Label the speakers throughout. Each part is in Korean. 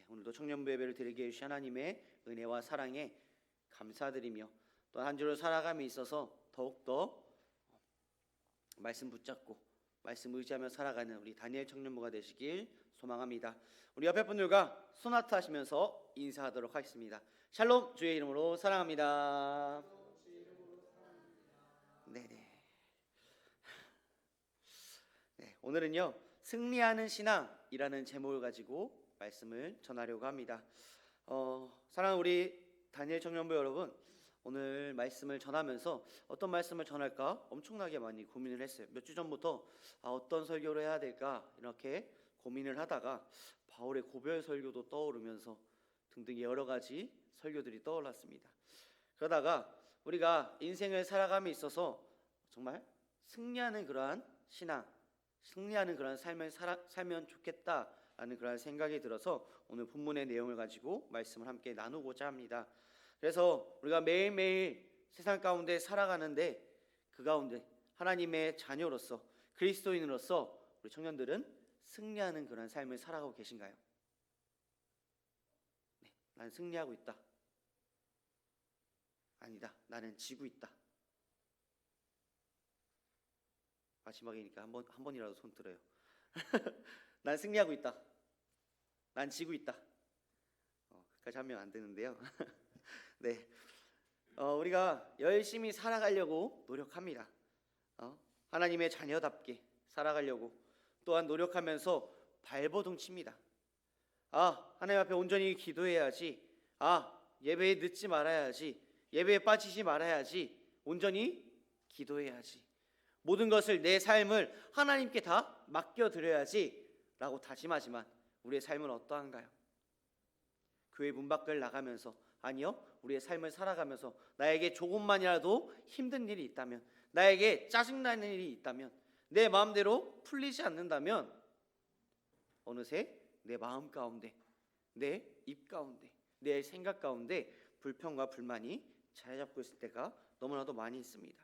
Speaker 1: 오늘도 청년부 예배를 드리게 해주신 하나님의 은혜와 사랑에 감사드리며 또 한 주를 살아감에 있어서 더욱더 말씀 붙잡고 말씀 의지하며 살아가는 우리 다니엘 청년부가 되시길 소망합니다. 우리 옆에 분들과 소나트 하시면서 인사하도록 하겠습니다. 샬롬, 주의 이름으로 사랑합니다. 네네. 네, 오늘은요 승리하는 신앙이라는 제목을 가지고 말씀을 전하려고 합니다. 사랑하는 우리 다니엘 청년부 여러분, 오늘 말씀을 전하면서 어떤 말씀을 전할까 엄청나게 많이 고민을 했어요. 몇 주 전부터 어떤 설교를 해야 될까 이렇게 고민을 하다가 바울의 고별 설교도 떠오르면서 등등 여러 가지 설교들이 떠올랐습니다. 그러다가 우리가 인생을 살아감에 있어서 정말 승리하는 그러한 신앙, 승리하는 그러한 삶을 살면 좋겠다라는 그러한 생각이 들어서 오늘 본문의 내용을 가지고 말씀을 함께 나누고자 합니다. 그래서 우리가 매일매일 세상 가운데 살아가는데 그 가운데 하나님의 자녀로서 그리스도인으로서 우리 청년들은 승리하는 그런 삶을 살아가고 계신가요? 네, 나는 승리하고 있다. 아니다, 나는 지고 있다. 마지막이니까 한 번이라도 손 들어요. 난 승리하고 있다. 난 지고 있다. 그까지 하면 안 되는데요. 네, 우리가 열심히 살아가려고 노력합니다. 하나님의 자녀답게 살아가려고 또한 노력하면서 발버둥 칩니다. 하나님 앞에 온전히 기도해야지. 예배에 늦지 말아야지. 예배에 빠지지 말아야지. 온전히 기도해야지. 모든 것을 내 삶을 하나님께 다 맡겨드려야지 라고 다짐하지만 우리의 삶은 어떠한가요? 교회 문 밖을 나가면서, 아니요, 우리의 삶을 살아가면서 나에게 조금만이라도 힘든 일이 있다면, 나에게 짜증나는 일이 있다면, 내 마음대로 풀리지 않는다면 어느새 내 마음 가운데, 내 입 가운데, 내 생각 가운데 불평과 불만이 자리 잡고 있을 때가 너무나도 많이 있습니다.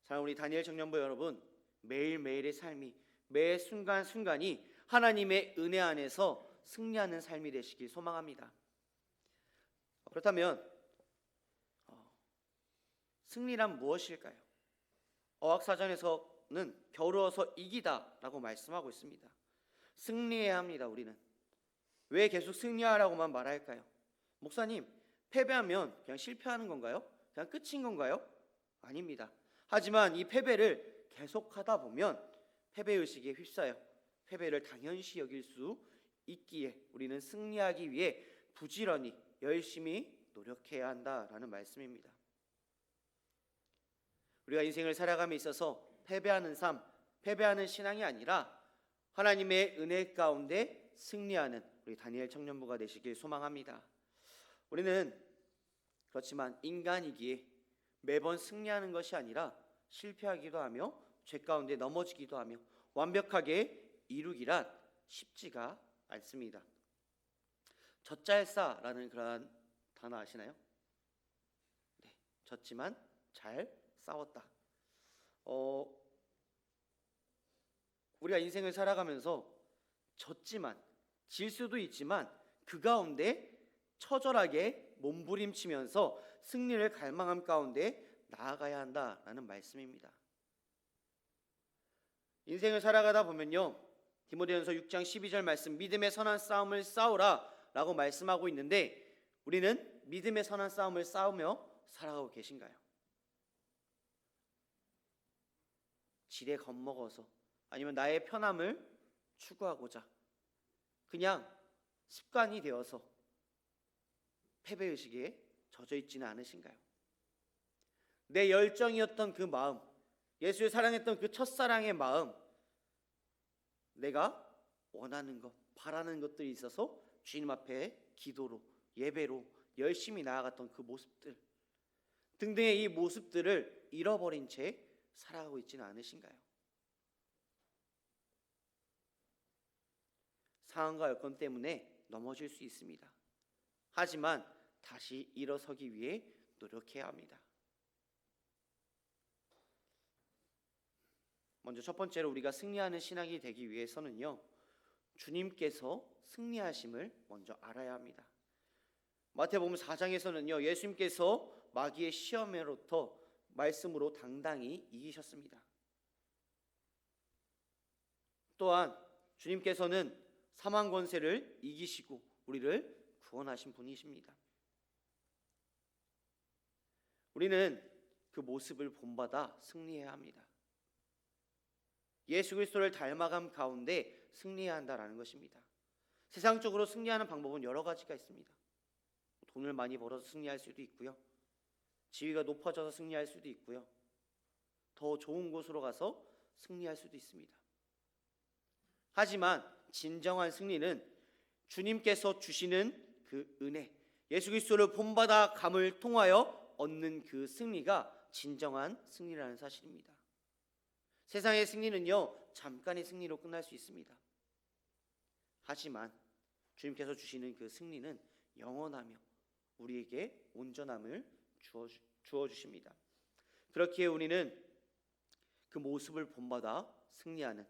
Speaker 1: 자, 우리 다니엘 청년부 여러분, 매일매일의 삶이, 매 순간순간이 하나님의 은혜 안에서 승리하는 삶이 되시길 소망합니다. 그렇다면 승리란 무엇일까요? 어학사전에서는 겨루어서 이기다 라고 말씀하고 있습니다. 승리해야 합니다. 우리는 왜 계속 승리하라고만 말할까요? 목사님, 패배하면 그냥 실패하는 건가요? 그냥 끝인 건가요? 아닙니다. 하지만 이 패배를 계속하다 보면 패배의식에 휩싸여 패배를 당연시 여길 수 있기에 우리는 승리하기 위해 부지런히 열심히 노력해야 한다라는 말씀입니다. 우리가 인생을 살아감에 있어서 패배하는 삶, 패배하는 신앙이 아니라 하나님의 은혜 가운데 승리하는 우리 다니엘 청년부가 되시길 소망합니다. 우리는 그렇지만 인간이기에 매번 승리하는 것이 아니라 실패하기도 하며 죄 가운데 넘어지기도 하며 완벽하게 이루기란 쉽지가 않습니다. 젖잘싸라는 그러한 단어 아시나요? 네, 졌지만 잘 싸웠다. 우리가 인생을 살아가면서 졌지만, 질 수도 있지만 그 가운데 처절하게 몸부림치면서 승리를 갈망함 가운데 나아가야 한다라는 말씀입니다. 인생을 살아가다 보면요, 디모데전서 6장 12절 말씀, 믿음의 선한 싸움을 싸우라 라고 말씀하고 있는데 우리는 믿음의 선한 싸움을 싸우며 살아가고 계신가요? 지레 겁먹어서, 아니면 나의 편함을 추구하고자 그냥 습관이 되어서 패배의식에 젖어 있지는 않으신가요? 내 열정이었던 그 마음, 예수를 사랑했던 그 첫사랑의 마음, 내가 원하는 것, 바라는 것들이 있어서 주님 앞에 기도로, 예배로 열심히 나아갔던 그 모습들 등등의 이 모습들을 잃어버린 채 살아가고 있지는 않으신가요? 상황과 여건 때문에 넘어질 수 있습니다. 하지만 다시 일어서기 위해 노력해야 합니다. 먼저 첫 번째로 우리가 승리하는 신앙이 되기 위해서는요, 주님께서 승리하심을 먼저 알아야 합니다. 마태복음 4장에서는요, 예수님께서 마귀의 시험으로부터 말씀으로 당당히 이기셨습니다. 또한 주님께서는 사망 권세를 이기시고 우리를 구원하신 분이십니다. 우리는 그 모습을 본받아 승리해야 합니다. 예수 그리스도를 닮아감 가운데 승리해야 한다라는 것입니다. 세상적으로 승리하는 방법은 여러 가지가 있습니다. 돈을 많이 벌어서 승리할 수도 있고요, 지위가 높아져서 승리할 수도 있고요, 더 좋은 곳으로 가서 승리할 수도 있습니다. 하지만 진정한 승리는 주님께서 주시는 그 은혜, 예수 그리스도를 본받아 감을 통하여 얻는 그 승리가 진정한 승리라는 사실입니다. 세상의 승리는요, 잠깐의 승리로 끝날 수 있습니다. 하지만 주님께서 주시는 그 승리는 영원하며 우리에게 온전함을 주어 주십니다. 그렇기에 우리는 그 모습을 본받아 승리하는,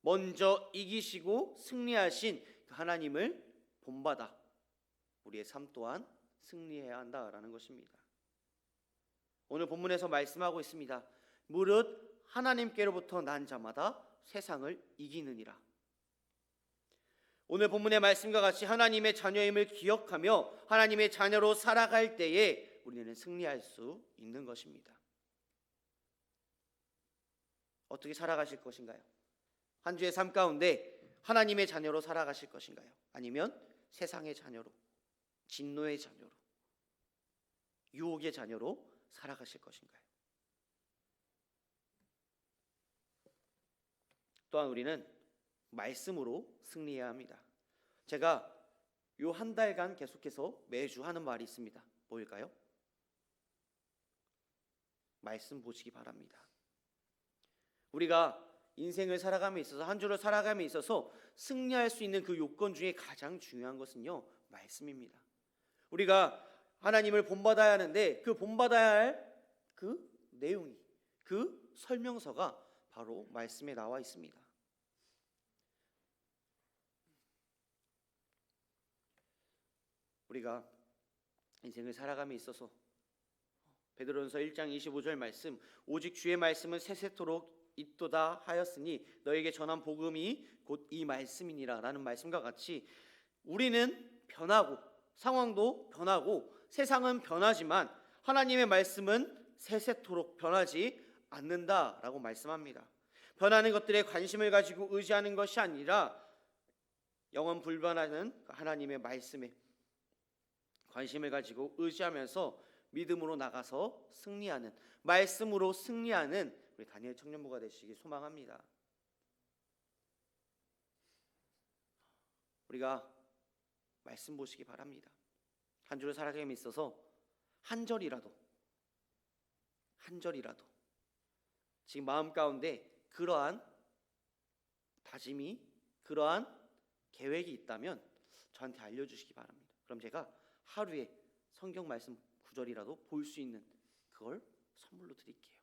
Speaker 1: 먼저 이기시고 승리하신 그 하나님을 본받아 우리의 삶 또한 승리해야 한다라는 것입니다. 오늘 본문에서 말씀하고 있습니다. 무릇 하나님께로부터 난 자마다 세상을 이기느니라. 오늘 본문의 말씀과 같이 하나님의 자녀임을 기억하며 하나님의 자녀로 살아갈 때에 우리는 승리할 수 있는 것입니다. 어떻게 살아가실 것인가요? 한 주의 삶 가운데 하나님의 자녀로 살아가실 것인가요? 아니면 세상의 자녀로, 진노의 자녀로, 유혹의 자녀로 살아가실 것인가요? 또한 우리는 말씀으로 승리해야 합니다. 제가 요 한 달간 계속해서 매주 하는 말이 있습니다. 뭘까요? 말씀 보시기 바랍니다. 우리가 인생을 살아감에 있어서, 한 주를 감에 있어서 승리할 수 있는 그 요건 중에 가장 중요한 것은요, 말씀입니다. 우리가 하나님을 본받아야 하는데 그 본받아야 할 그 내용이, 그 설명서가 바로 말씀에 나와 있습니다. 우리가 인생을 살아감에 있어서 베드로전서 1장 25절 말씀, 오직 주의 말씀은 세세토록 있도다 하였으니 너에게 전한 복음이 곧 이 말씀이니라 라는 말씀과 같이 우리는 변하고 상황도 변하고 세상은 변하지만 하나님의 말씀은 세세토록 변하지 않는다라고 말씀합니다. 변하는 것들에 관심을 가지고 의지하는 것이 아니라 영원 불변하는 하나님의 말씀에 관심을 가지고 의지하면서 믿음으로 나가서 승리하는, 말씀으로 승리하는 우리 다니엘 청년부가 되시길 소망합니다. 우리가 말씀 보시기 바랍니다. 한 주를 살아감에 있어서 한 절이라도 지금 마음 가운데 그러한 다짐이, 그러한 계획이 있다면 저한테 알려주시기 바랍니다. 그럼 제가 하루에 성경 말씀 9절이라도 볼 수 있는 그걸 선물로 드릴게요.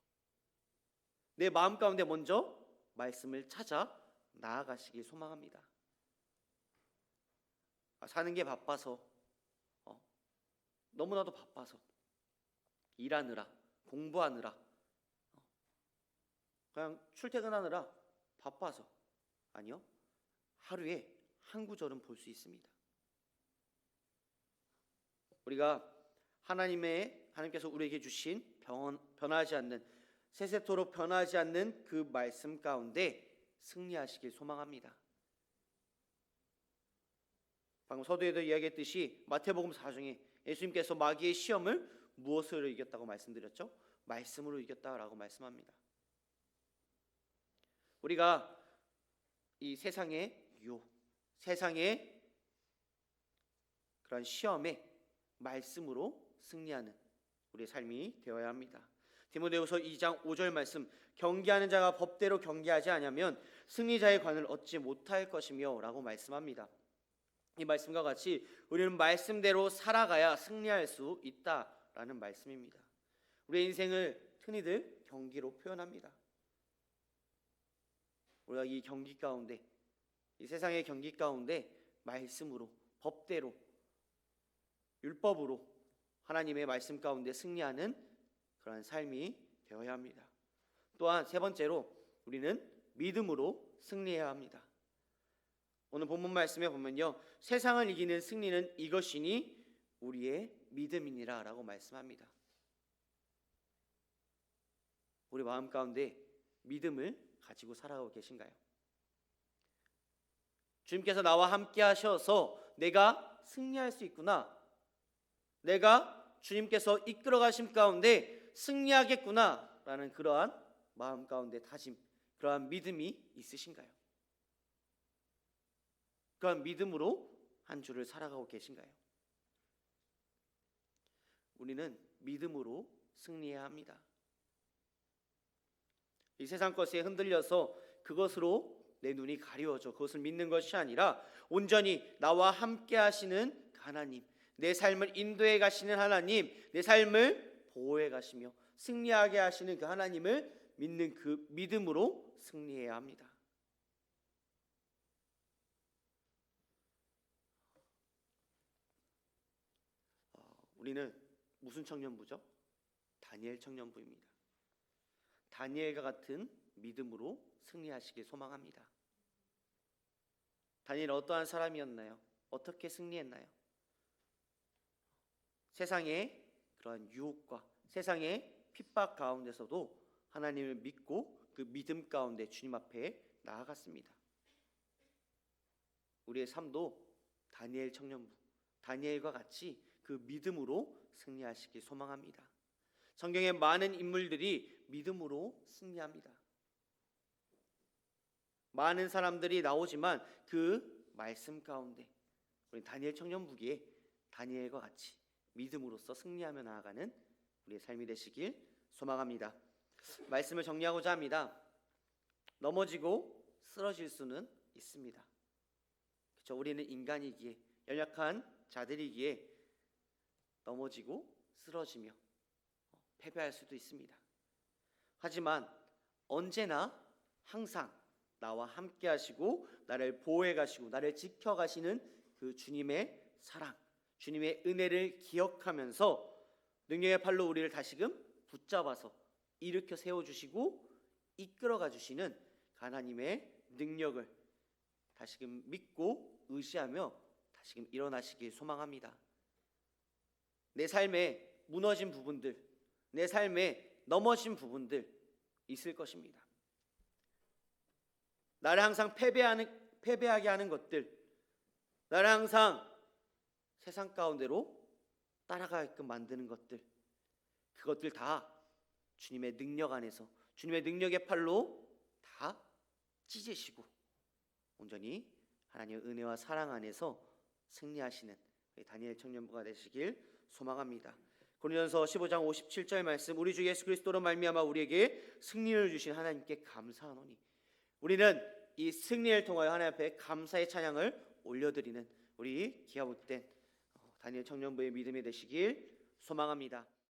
Speaker 1: 내 마음 가운데 먼저 말씀을 찾아 나아가시길 소망합니다. 사는 게 바빠서, 너무나도 바빠서 일하느라, 공부하느라, 그냥 출퇴근하느라 바빠서, 아니요, 하루에 한 구절은 볼 수 있습니다. 우리가 하나님께서 우리에게 주신 변하지 않는, 세세토록 변하지 않는 그 말씀 가운데 승리하시길 소망합니다. 방금 서두에도 이야기했듯이 마태복음 4장에 예수님께서 마귀의 시험을 무엇으로 이겼다고 말씀드렸죠? 말씀으로 이겼다라고 말씀합니다. 우리가 이 세상의 유혹, 세상의 그런 시험에 말씀으로 승리하는 우리의 삶이 되어야 합니다. 디모데후서 2장 5절 말씀, 경계하는 자가 법대로 경계하지 않으면 승리자의 관을 얻지 못할 것이며 라고 말씀합니다. 이 말씀과 같이 우리는 말씀대로 살아가야 승리할 수 있다라는 말씀입니다. 우리의 인생을 흔히들 경기로 표현합니다. 우리가 이 경기 가운데 이 세상의 경기 가운데 말씀으로, 법대로, 율법으로 하나님의 말씀 가운데 승리하는 그러한 삶이 되어야 합니다. 또한 세 번째로 우리는 믿음으로 승리해야 합니다. 오늘 본문 말씀에 보면요, 세상을 이기는 승리는 이것이니 우리의 믿음이니라 라고 말씀합니다. 우리 마음 가운데 믿음을 가지고 살아가고 계신가요? 주님께서 나와 함께 하셔서 내가 승리할 수 있구나, 내가 주님께서 이끌어 가심 가운데 승리하겠구나 라는 그러한 마음 가운데 다짐, 그러한 믿음이 있으신가요? 그러한 믿음으로 한 주를 살아가고 계신가요? 우리는 믿음으로 승리해야 합니다. 이 세상 것에 흔들려서 그것으로 내 눈이 가리워져 그것을 믿는 것이 아니라 온전히 나와 함께 하시는 하나님, 내 삶을 인도해 가시는 하나님, 내 삶을 보호해 가시며 승리하게 하시는 그 하나님을 믿는 그 믿음으로 승리해야 합니다. 우리는 무슨 청년부죠? 다니엘 청년부입니다. 다니엘과 같은 믿음으로 승리하시길 소망합니다. 다니엘은 어떠한 사람이었나요? 어떻게 승리했나요? 세상의 그러한 유혹과 세상의 핍박 가운데서도 하나님을 믿고 그 믿음 가운데 주님 앞에 나아갔습니다. 우리의 삶도 다니엘 청년부, 다니엘과 같이 그 믿음으로 승리하시길 소망합니다. 성경의 많은 인물들이 믿음으로 승리합니다. 많은 사람들이 나오지만 그 말씀 가운데 우리 다니엘 청년부기에 다니엘과 같이 믿음으로써 승리하며 나아가는 우리의 삶이 되시길 소망합니다. 말씀을 정리하고자 합니다. 넘어지고 쓰러질 수는 있습니다. 그렇죠? 우리는 인간이기에, 연약한 자들이기에 넘어지고 쓰러지며 패배할 수도 있습니다. 하지만 언제나 항상 나와 함께 하시고 나를 보호해 가시고 나를 지켜 가시는 그 주님의 사랑, 주님의 은혜를 기억하면서 능력의 팔로 우리를 다시금 붙잡아서 일으켜 세워주시고 이끌어가 주시는 하나님의 능력을 다시금 믿고 의지하며 다시금 일어나시길 소망합니다. 내 삶에 무너진 부분들, 내 삶에 넘어진 부분들 있을 것입니다. 나를 항상 패배하게 하는 것들, 나를 항상 세상 가운데로 따라가게끔 만드는 것들, 그것들 다 주님의 능력 안에서 주님의 능력의 팔로 다 찢으시고 온전히 하나님의 은혜와 사랑 안에서 승리하시는 다니엘 청년부가 되시길 소망합니다. 고린도전서 15장 57절 말씀, 우리 주 예수 그리스도로 말미암아 우리에게 승리를 주신 하나님께 감사하노니, 우리는 이 승리를 통하여 하나님 앞에 감사의 찬양을 올려드리는 우리 기아못된 다니엘 청년부의 믿음이 되시길 소망합니다.